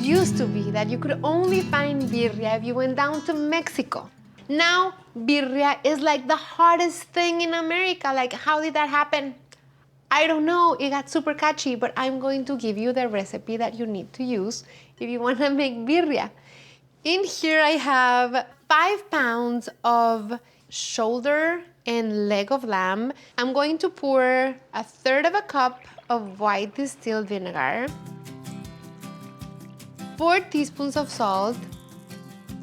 used to be that you could only find birria if you went down to Mexico. Now, birria is like the hottest thing in America. Like, how did that happen? I don't know, it got super catchy, but I'm going to give you the recipe that you need to use if you want to make birria. In here I have 5 pounds of shoulder and leg of lamb. I'm going to pour 1/3 of a cup of white distilled vinegar, 4 teaspoons of salt.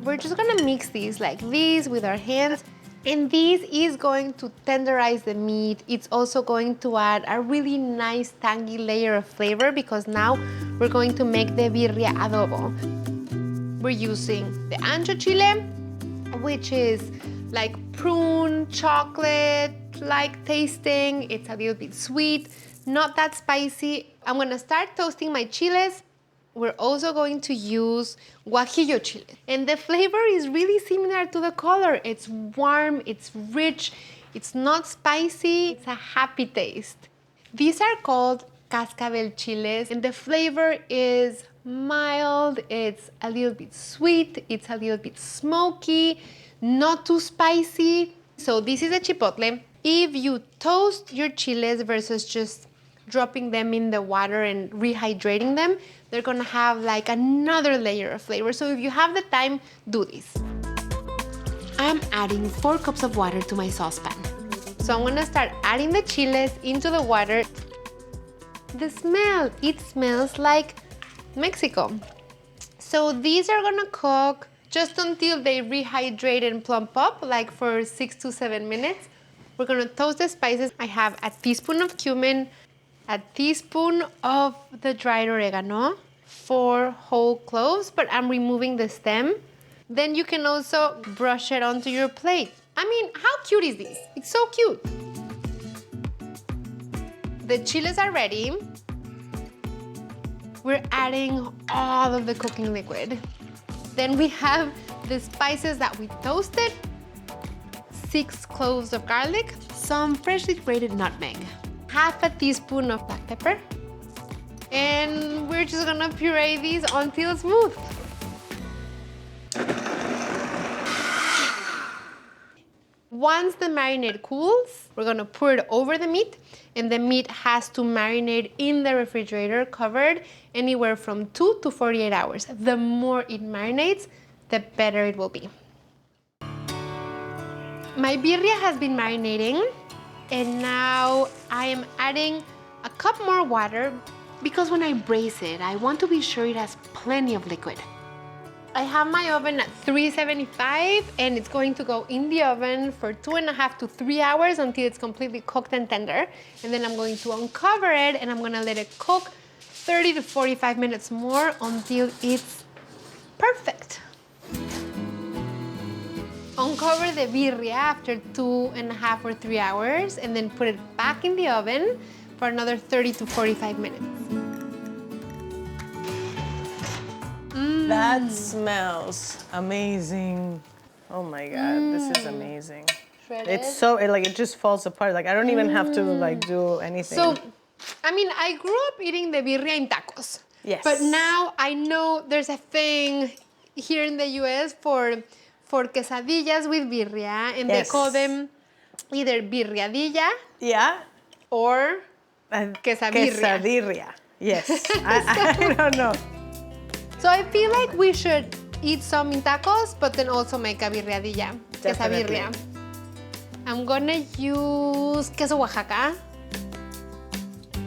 We're just gonna mix these like this with our hands. And this is going to tenderize the meat. It's also going to add a really nice tangy layer of flavor because now we're going to make the birria adobo. We're using the ancho chile, which is like prune, chocolate-like tasting. It's a little bit sweet, not that spicy. I'm gonna start toasting my chiles. We're also going to use guajillo chile. And the flavor is really similar to the color. It's warm, it's rich, it's not spicy, it's a happy taste. These are called cascabel chiles, and the flavor is mild, it's a little bit sweet, it's a little bit smoky, not too spicy. So this is a chipotle. If you toast your chiles versus just dropping them in the water and rehydrating them, they're gonna have like another layer of flavor. So if you have the time, do this. I'm adding 4 cups of water to my saucepan. So I'm gonna start adding the chiles into the water. The smell, it smells like Mexico. So these are gonna cook just until they rehydrate and plump up, like for 6 to 7 minutes. We're gonna toast the spices. I have a teaspoon of cumin, a teaspoon of the dried oregano, 4 whole cloves, but I'm removing the stem. Then you can also brush it onto your plate. I mean, how cute is this? It's so cute. The chiles are ready. We're adding all of the cooking liquid. Then we have the spices that we toasted, 6 cloves of garlic, some freshly grated nutmeg, half a teaspoon of black pepper, and we're just gonna puree these until smooth. Once the marinade cools, we're gonna pour it over the meat, and the meat has to marinate in the refrigerator covered anywhere from 2 to 48 hours. The more it marinates, the better it will be. My birria has been marinating, and now I am adding a cup more water because when I braise it, I want to be sure it has plenty of liquid. I have my oven at 375 and it's going to go in the oven for 2.5 to 3 hours until it's completely cooked and tender. And then I'm going to uncover it and I'm gonna let it cook 30 to 45 minutes more until it's perfect. Uncover the birria after 2.5 or 3 hours and then put it back in the oven for another 30 to 45 minutes. That smells amazing. Oh my God, this is amazing. Shredded. It's so, it just falls apart. Like I don't even have to like do anything. So, I mean, I grew up eating the birria in tacos. Yes. But now I know there's a thing here in the US for quesadillas with birria, and they call them either birriadilla, yeah, or quesabirria. Quesadilla. Yes. I don't know. So I feel like we should eat some in tacos, but then also make a birriadilla, Definitely. quesabirria. I'm gonna use queso Oaxaca.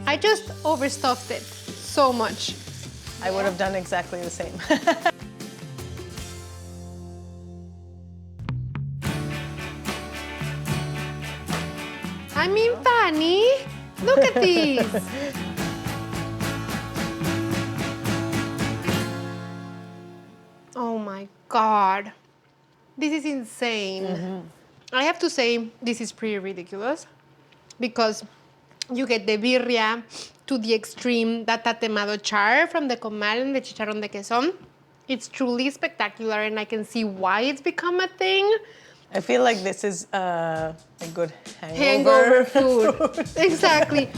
I just overstuffed it so much. I would have done exactly the same. I mean, Fanny, look at these. Oh my God, this is insane. I have to say, this is pretty ridiculous because you get the birria to the extreme, that tatemado char from the comal and the chicharrón de queso. It's truly spectacular and I can see why it's become a thing. I feel like this is a good Hangover food. Exactly.